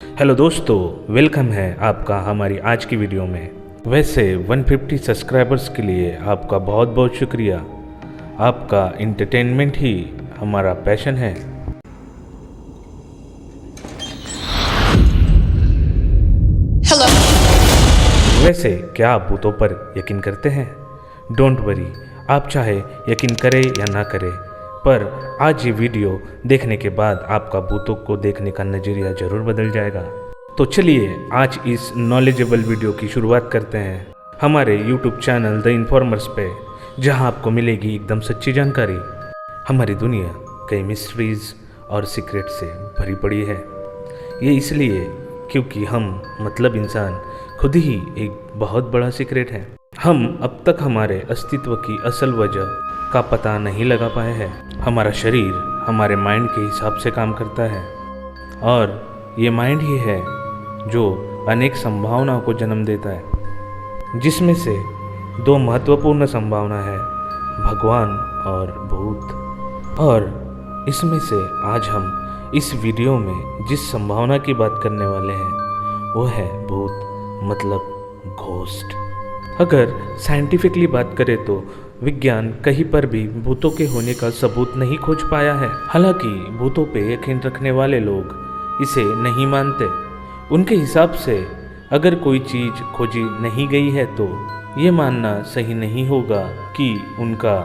Hello दोस्तों, welcome है आपका हमारी आज की वीडियो में। वैसे 150 सब्सक्राइबर्स के लिए आपका बहुत बहुत शुक्रिया। आपका इंटरटेनमेंट ही हमारा पैशन है। Hello. वैसे क्या आप भूतों पर यकीन करते हैं? डोंट वरी, आप चाहे यकीन करें या ना करें, पर आज ये वीडियो देखने के बाद आपका भूतों को देखने का नज़रिया ज़रूर बदल जाएगा। तो चलिए आज इस नॉलेजेबल वीडियो की शुरुआत करते हैं हमारे यूट्यूब चैनल द इन्फॉर्मर्स पे, जहां आपको मिलेगी एकदम सच्ची जानकारी। हमारी दुनिया कई मिस्ट्रीज़ और सीक्रेट से भरी पड़ी है। ये इसलिए क्योंकि हम मतलब इंसान खुद ही एक बहुत बड़ा सीक्रेट है। हम अब तक हमारे अस्तित्व की असल वजह का पता नहीं लगा पाए हैं। हमारा शरीर हमारे माइंड के हिसाब से काम करता है, और ये माइंड ही है जो अनेक संभावनाओं को जन्म देता है, जिसमें से दो महत्वपूर्ण संभावना है, भगवान और भूत। और इसमें से आज हम इस वीडियो में जिस संभावना की बात करने वाले हैं वो है भूत, मतलब घोस्ट। अगर साइंटिफिकली बात करें तो विज्ञान कहीं पर भी भूतों के होने का सबूत नहीं खोज पाया है। हालांकि भूतों पे यकीन रखने वाले लोग इसे नहीं मानते। उनके हिसाब से अगर कोई चीज़ खोजी नहीं गई है तो ये मानना सही नहीं होगा कि उनका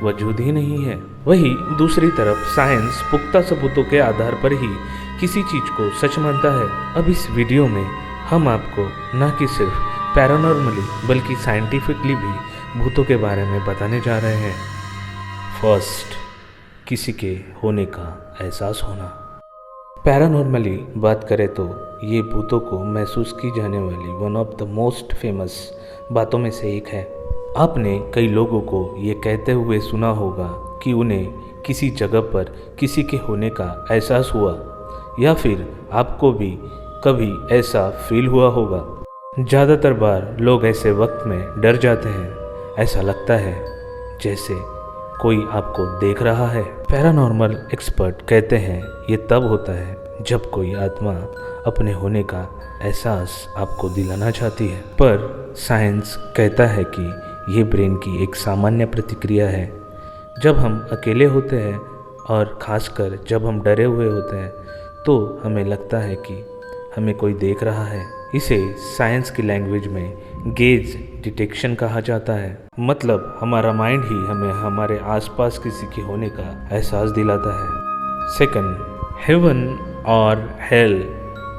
वजूद ही नहीं है। वहीं दूसरी तरफ साइंस पुख्ता सबूतों के आधार पर ही किसी चीज़ को सच मानता है। अब इस वीडियो में हम आपको न कि सिर्फ पैरानॉर्मली बल्कि साइंटिफिकली भी भूतों के बारे में बताने जा रहे हैं। फर्स्ट, किसी के होने का एहसास होना। पैरानॉर्मली बात करें तो ये भूतों को महसूस की जाने वाली one of the most famous बातों में से एक है। आपने कई लोगों को ये कहते हुए सुना होगा कि उन्हें किसी जगह पर किसी के होने का एहसास हुआ, या फिर आपको भी कभी ऐसा फील हुआ होगा। ज़्यादातर बार लोग ऐसे वक्त में डर जाते हैं। ऐसा लगता है जैसे कोई आपको देख रहा है। पैरानॉर्मल एक्सपर्ट कहते हैं ये तब होता है जब कोई आत्मा अपने होने का एहसास आपको दिलाना चाहती है। पर साइंस कहता है कि ये ब्रेन की एक सामान्य प्रतिक्रिया है। जब हम अकेले होते हैं और ख़ासकर जब हम डरे हुए होते हैं तो हमें लगता है कि हमें कोई देख रहा है। इसे साइंस की लैंग्वेज में गेज डिटेक्शन कहा जाता है। मतलब हमारा माइंड ही हमें हमारे आसपास किसी के होने का एहसास दिलाता है। सेकंड, हेवन और हेल,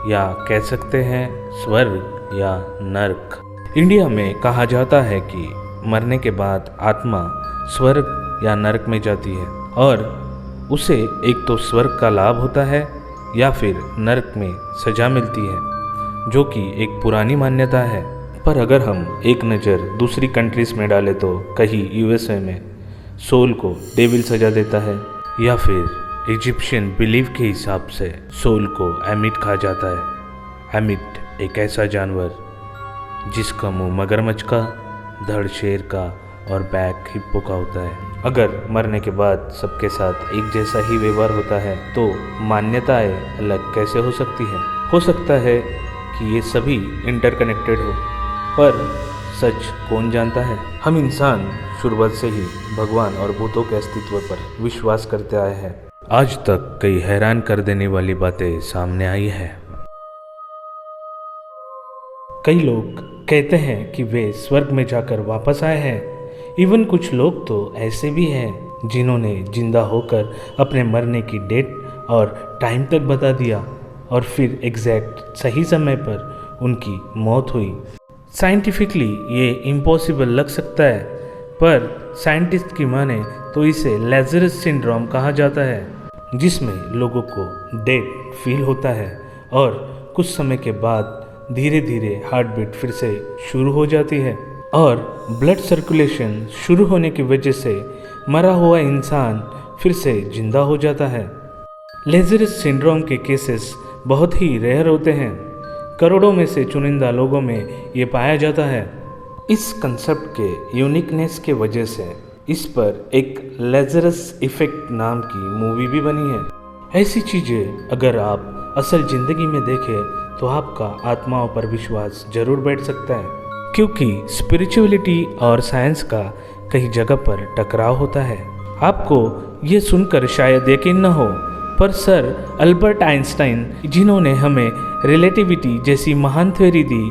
या कह सकते हैं स्वर्ग या नर्क। इंडिया में कहा जाता है कि मरने के बाद आत्मा स्वर्ग या नर्क में जाती है, और उसे एक तो स्वर्ग का लाभ होता है या फिर नर्क में सजा मिलती है, जो कि एक पुरानी मान्यता है। पर अगर हम एक नज़र दूसरी कंट्रीज़ में डालें तो कहीं यूएसए में सोल को डेविल सजा देता है, या फिर इजिप्शियन बिलीव के हिसाब से सोल को एमिट कहा जाता है। एमिट एक ऐसा जानवर जिसका मुंह मगरमच्छ का, धड़ शेर का और बैक हिप्पो का होता है। अगर मरने के बाद सबके साथ एक जैसा ही व्यवहार होता है तो मान्यताएं अलग कैसे हो सकती है? हो सकता है कि ये सभी इंटरकनेक्टेड हो, पर सच कौन जानता है। हम इंसान शुरुआत से ही भगवान और भूतों के अस्तित्व पर विश्वास करते आए हैं। आज तक कई हैरान कर देने वाली बातें सामने आई है। कई लोग कहते हैं कि वे स्वर्ग में जाकर वापस आए हैं। इवन कुछ लोग तो ऐसे भी हैं जिन्होंने जिंदा होकर अपने मरने की डेट और टाइम तक बता दिया, और फिर एग्जैक्ट सही समय पर उनकी मौत हुई। साइंटिफिकली ये इम्पॉसिबल लग सकता है, पर साइंटिस्ट की माने तो इसे लेज़रस सिंड्रोम कहा जाता है, जिसमें लोगों को डेड फील होता है और कुछ समय के बाद धीरे धीरे हार्ट बीट फिर से शुरू हो जाती है, और ब्लड सर्कुलेशन शुरू होने की वजह से मरा हुआ इंसान फिर से जिंदा हो जाता है। लेज़रस सिंड्रोम के केसेस बहुत ही रेयर होते हैं। करोड़ों में से चुनिंदा लोगों में ये पाया जाता है। इस कंसेप्ट के यूनिकनेस के वजह से इस पर एक लेज़रस इफेक्ट नाम की मूवी भी बनी है। ऐसी चीज़ें अगर आप असल ज़िंदगी में देखें तो आपका आत्माओं पर विश्वास जरूर बैठ सकता है, क्योंकि स्पिरिचुअलिटी और साइंस का कई जगह पर टकराव होता है। आपको ये सुनकर शायद यकीन न हो, पर सर अल्बर्ट आइंस्टाइन, जिन्होंने हमें रिलेटिविटी जैसी महान थ्योरी दी,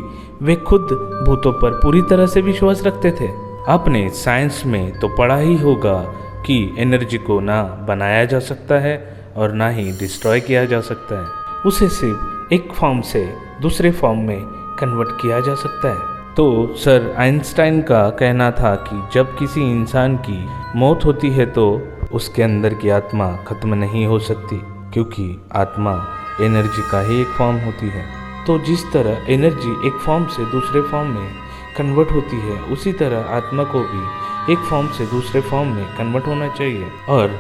वे खुद भूतों पर पूरी तरह से विश्वास रखते थे। आपने साइंस में तो पढ़ा ही होगा कि एनर्जी को ना बनाया जा सकता है और ना ही डिस्ट्रॉय किया जा सकता है, उसे सिर्फ एक फॉर्म से दूसरे फॉर्म में कन्वर्ट किया जा सकता है। तो सर आइंस्टाइन का कहना था कि जब किसी इंसान की मौत होती है तो उसके अंदर की आत्मा खत्म नहीं हो सकती, क्योंकि आत्मा एनर्जी का ही एक फॉर्म होती है। तो जिस तरह एनर्जी एक फॉर्म से दूसरे फॉर्म में कन्वर्ट होती है, उसी तरह आत्मा को भी एक फॉर्म से दूसरे फॉर्म में कन्वर्ट होना चाहिए, और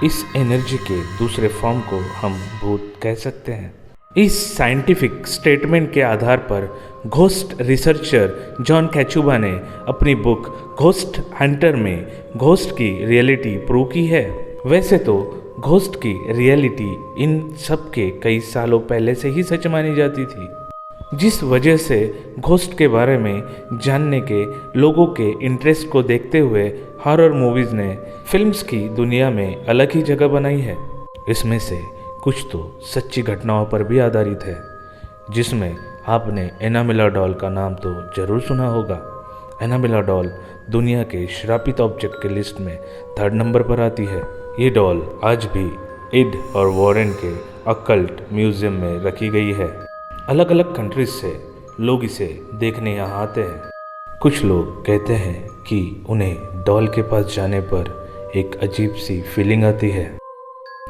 इस एनर्जी के दूसरे फॉर्म को हम भूत कह सकते हैं। इस साइंटिफिक स्टेटमेंट के आधार पर घोस्ट रिसर्चर जॉन कैचुबा ने अपनी बुक घोस्ट हंटर में घोस्ट की रियलिटी प्रूव की है। वैसे तो घोस्ट की रियलिटी इन सब के कई सालों पहले से ही सच मानी जाती थी, जिस वजह से घोस्ट के बारे में जानने के लोगों के इंटरेस्ट को देखते हुए हॉरर मूवीज़ ने फिल्म्स की दुनिया में अलग ही जगह बनाई है। इसमें से कुछ तो सच्ची घटनाओं पर भी आधारित है, जिसमें आपने एनाबेला डॉल का नाम तो जरूर सुना होगा। एनाबेला डॉल दुनिया के श्रापित ऑब्जेक्ट के लिस्ट में 3rd नंबर पर आती है। ये डॉल आज भी इड और वॉरेन के अकल्ट म्यूजियम में रखी गई है। अलग अलग कंट्रीज से लोग इसे देखने यहाँ आते हैं। कुछ लोग कहते हैं कि उन्हें डॉल के पास जाने पर एक अजीब सी फीलिंग आती है।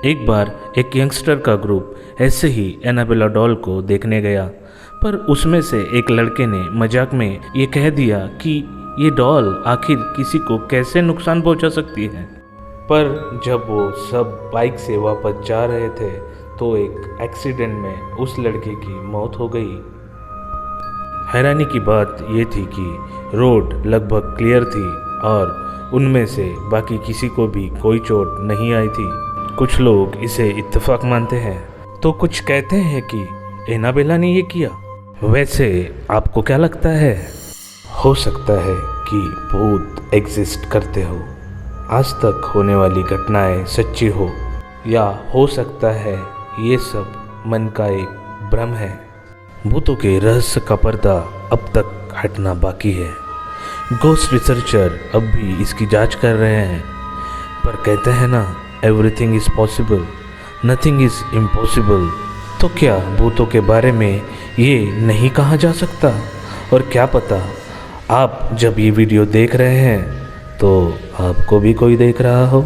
एक बार एक यंगस्टर का ग्रुप ऐसे ही एनाबेला डॉल को देखने गया, पर उसमें से एक लड़के ने मजाक में ये कह दिया कि ये डॉल आखिर किसी को कैसे नुकसान पहुंचा सकती है। पर जब वो सब बाइक से वापस जा रहे थे तो एक एक्सीडेंट में उस लड़के की मौत हो गई। हैरानी की बात ये थी कि रोड लगभग क्लियर थी और उनमें से बाकी किसी को भी कोई चोट नहीं आई थी। कुछ लोग इसे इत्तेफाक मानते हैं, तो कुछ कहते हैं कि एनाबेला ने ये किया। वैसे आपको क्या लगता है? हो सकता है कि भूत एग्जिस्ट करते हो, आज तक होने वाली घटनाएं सच्ची हो, या हो सकता है ये सब मन का एक भ्रम है। भूतों के रहस्य का पर्दा अब तक हटना बाकी है। घोस्ट रिसर्चर अब भी इसकी जांच कर रहे हैं, पर कहते हैं ना, everything is possible, nothing is impossible. तो क्या भूतों के बारे में ये नहीं कहा जा सकता? और क्या पता आप जब ये वीडियो देख रहे हैं तो आपको भी कोई देख रहा हो।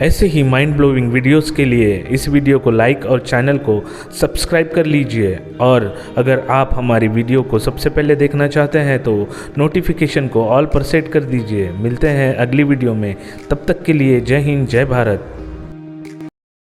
ऐसे ही माइंड ब्लोइंग वीडियोस के लिए इस वीडियो को लाइक और चैनल को सब्सक्राइब कर लीजिए। और अगर आप हमारी वीडियो को सबसे पहले देखना चाहते हैं तो नोटिफिकेशन को ऑल पर सेट कर दीजिए। मिलते हैं अगली वीडियो में, तब तक के लिए जय हिंद, जय भारत।